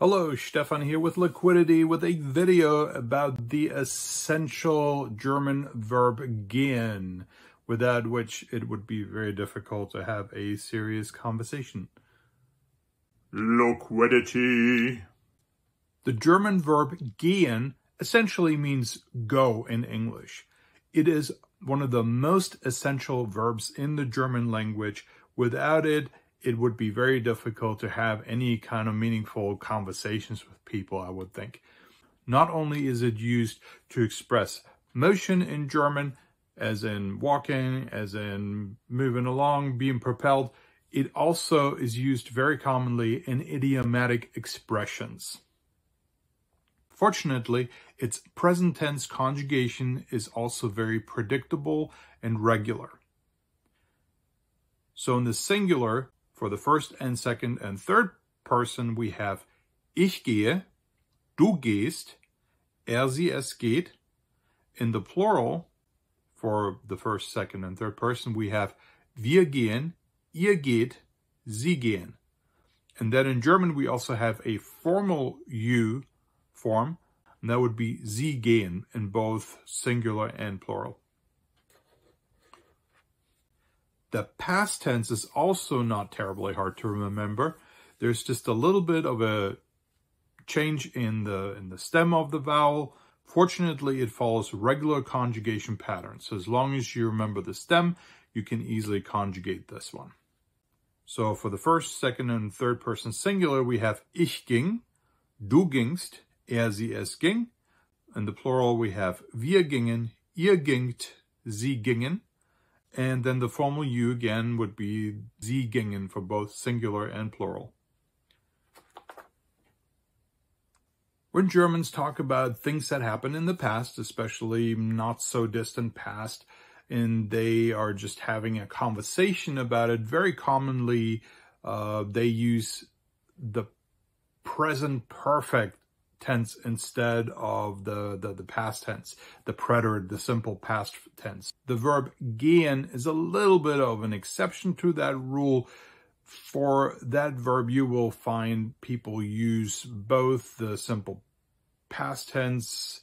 Hello, Stephan here with Liquidity with a video about the essential German verb gehen, without which it would be very difficult to have a serious conversation. Liquidity. The German verb gehen essentially means go in English. It is one of the most essential verbs in the German language. Without it, it would be very difficult to have any kind of meaningful conversations with people, I would think. Not only is it used to express motion in German, as in walking, as in moving along, being propelled, it also is used very commonly in idiomatic expressions. Fortunately, its present tense conjugation is also very predictable and regular. So in the singular, for the first and second and third person, we have ich gehe, du gehst, sie es geht. In the plural, for the first, second, and third person, we have wir gehen, ihr geht, sie gehen. And then in German, we also have a formal you form, and that would be sie gehen in both singular and plural. The past tense is also not terribly hard to remember. There's just a little bit of a change in the stem of the vowel. Fortunately, it follows regular conjugation patterns. So as long as you remember the stem, you can easily conjugate this one. So for the first, second, and third person singular, we have ich ging, du gingst, sie es ging. In the plural, we have wir gingen, ihr gingt, sie gingen. And then the formal you again would be sie gingen for both singular and plural. When Germans talk about things that happened in the past, especially not so distant past, and they are just having a conversation about it, very commonly they use the present perfect tense instead of the past tense, the preterite, the simple past tense. The verb gehen is a little bit of an exception to that rule. For that verb, you will find people use both the simple past tense,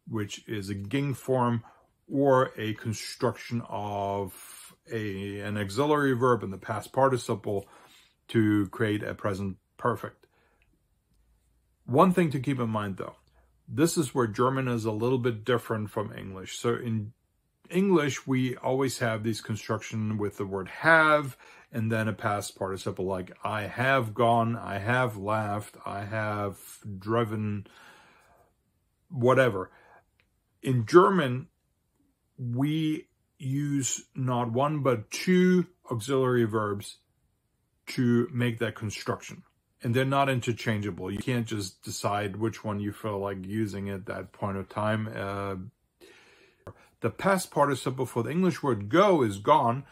which is a ging form, or a construction of an auxiliary verb in the past participle to create a present perfect. One thing to keep in mind, though, this is where German is a little bit different from English. So in English, we always have these construction with the word have, and then a past participle like I have gone, I have laughed, I have driven, whatever. In German, we use not one but two auxiliary verbs to make that construction. And they're not interchangeable. You can't just decide which one you feel like using at that point of time. The past participle for the English word go is gone.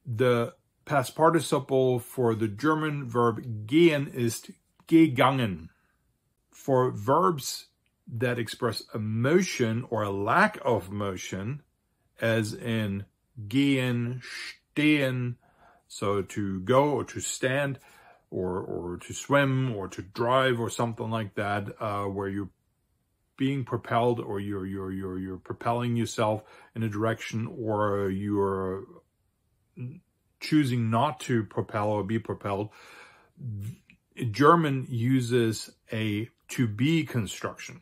The past participle for the German verb gehen is gegangen. For verbs that express a motion or a lack of motion, as in gehen, stehen, so to go or to stand, or to swim, or to drive, or something like that, where you're being propelled, or you're propelling yourself in a direction, or you're choosing not to propel or be propelled. German uses a to be construction.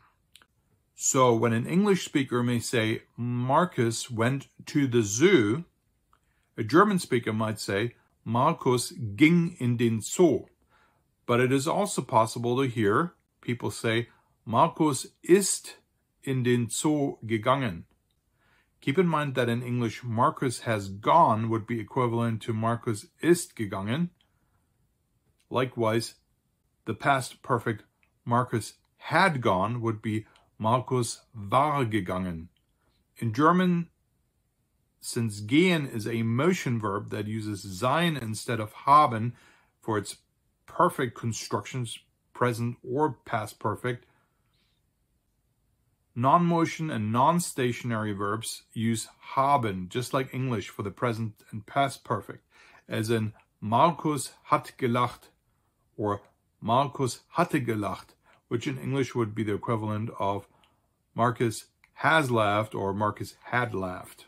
So when an English speaker may say, Marcus went to the zoo, a German speaker might say, Markus ging in den Zoo. But it is also possible to hear people say, Markus ist in den Zoo gegangen. Keep in mind that in English, Marcus has gone would be equivalent to Markus ist gegangen. Likewise, the past perfect Marcus had gone would be Markus war gegangen. In German, since gehen is a motion verb that uses sein instead of haben for its perfect constructions, present or past perfect, non-motion and non-stationary verbs use haben, just like English, for the present and past perfect, as in Markus hat gelacht or Markus hatte gelacht, which in English would be the equivalent of Marcus has laughed or Marcus had laughed.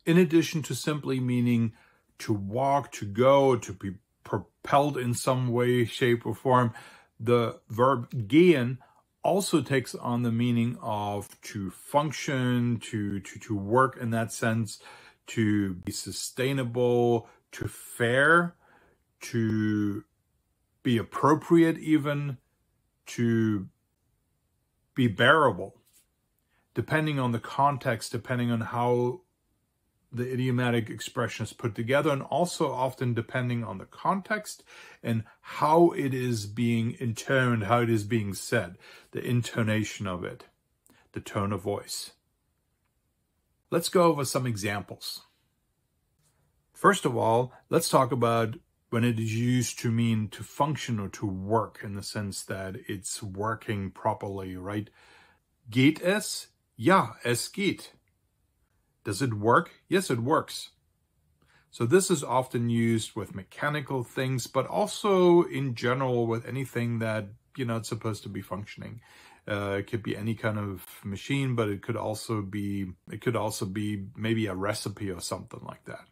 In addition to simply meaning to walk, to go, to be propelled in some way, shape, or form, the verb gehen also takes on the meaning of to function, to work in that sense, to be sustainable, to fare, to be appropriate even, to be bearable, depending on the context, depending on how the idiomatic expression is put together, and also often depending on the context and how it is being intoned, how it is being said, the intonation of it, the tone of voice. Let's go over some examples. First of all, let's talk about when it is used to mean to function or to work, in the sense that it's working properly, right? Geht es? Ja, es geht. Does it work? Yes, it works. So this is often used with mechanical things, but also in general with anything that, it's supposed to be functioning. It could be any kind of machine, but it could also be maybe a recipe or something like that.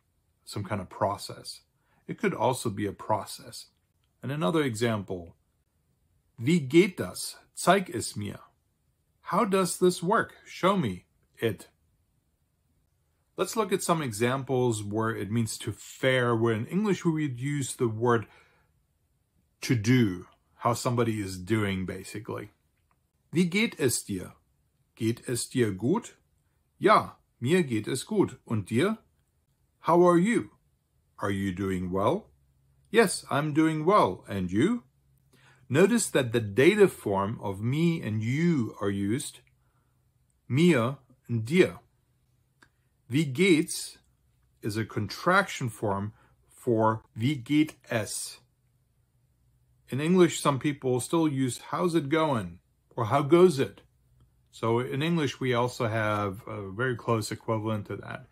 Some kind of process. It could also be a process. And another example. Wie geht das? Zeig es mir. How does this work? Show me it. Let's look at some examples where it means to fare, where in English we would use the word to do, how somebody is doing, basically. Wie geht es dir? Geht es dir gut? Ja, mir geht es gut. Und dir? How are you? Are you doing well? Yes, I'm doing well. And you? Notice that the dative form of me and you are used, mir and dir. Wie geht's is a contraction form for wie geht es. In English, some people still use how's it going or how goes it. So in English, we also have a very close equivalent to that.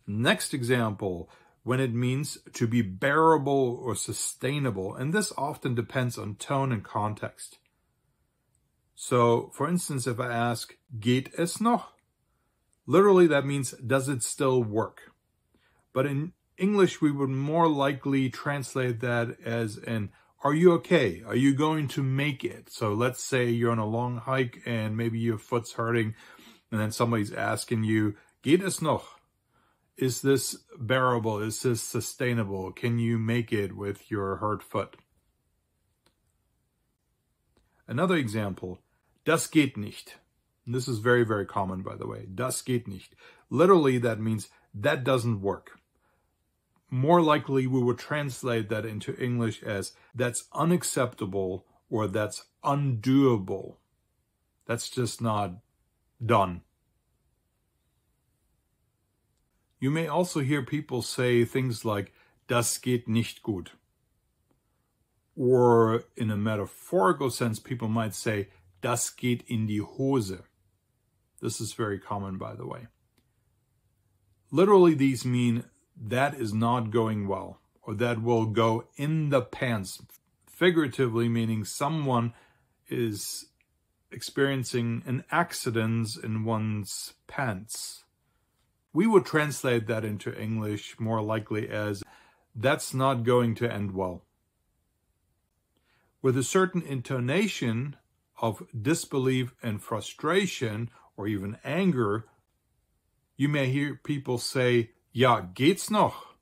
Next example, when it means to be bearable or sustainable, and this often depends on tone and context. So, for instance, if I ask, geht es noch? Literally, that means, does it still work? But in English, we would more likely translate that as an, are you okay? Are you going to make it? So let's say you're on a long hike and maybe your foot's hurting, and then somebody's asking you, geht es noch? Is this bearable? Is this sustainable? Can you make it with your hurt foot? Another example, das geht nicht. And this is very, very common, by the way. Das geht nicht. Literally, that means that doesn't work. More likely, we would translate that into English as that's unacceptable or that's undoable. That's just not done. You may also hear people say things like, das geht nicht gut. Or in a metaphorical sense, people might say, das geht in die Hose. This is very common, by the way. Literally, these mean that is not going well, or that will go in the pants. Figuratively, meaning someone is experiencing an accident in one's pants. We would translate that into English more likely as, that's not going to end well. With a certain intonation of disbelief and frustration, or even anger, you may hear people say, ja, geht's noch?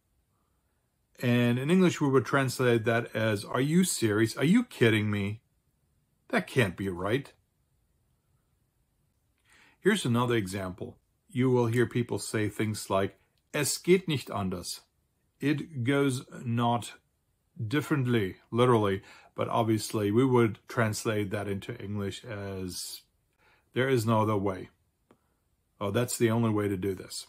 And in English, we would translate that as, are you serious? Are you kidding me? That can't be right. Here's another example. You will hear people say things like, es geht nicht anders. It goes not differently, literally, but obviously we would translate that into English as, there is no other way. Oh, that's the only way to do this.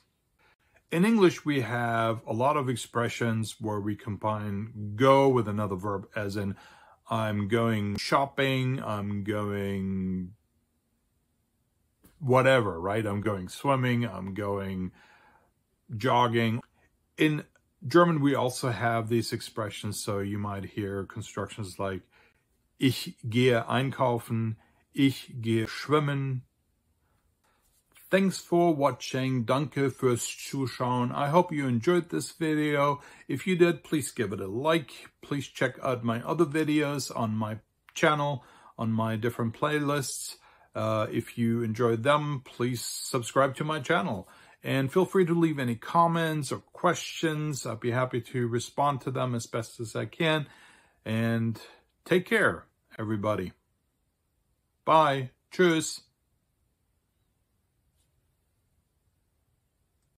In English, we have a lot of expressions where we combine go with another verb, as in, I'm going shopping, I'm going whatever, right? I'm going swimming, I'm going jogging. In German, we also have these expressions, so you might hear constructions like ich gehe einkaufen, ich gehe schwimmen. Thanks for watching. Danke fürs Zuschauen. I hope you enjoyed this video. If you did, please give it a like. Please check out my other videos on my channel, on my different playlists. If you enjoyed them, please subscribe to my channel. And feel free to leave any comments or questions. I'll be happy to respond to them as best as I can. And take care, everybody. Bye. Tschüss.